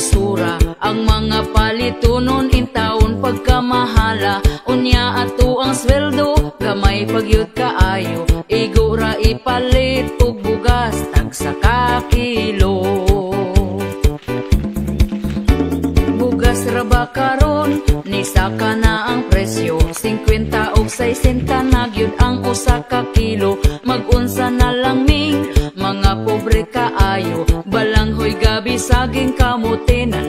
lisura. Ang mga palitunon in taon pagkamahala. Unya ato ang sweldo, gamay pagyud kaayo. Igura ipalit og bugas, tagsa ka kilo. Bugas raba karon, ni saka na ang presyo. 50 og 60 na gyud ang usa ka kilo. Mag-unsa na lang ming mga pobre kaayo. Balanghoy gabi saging kamuti na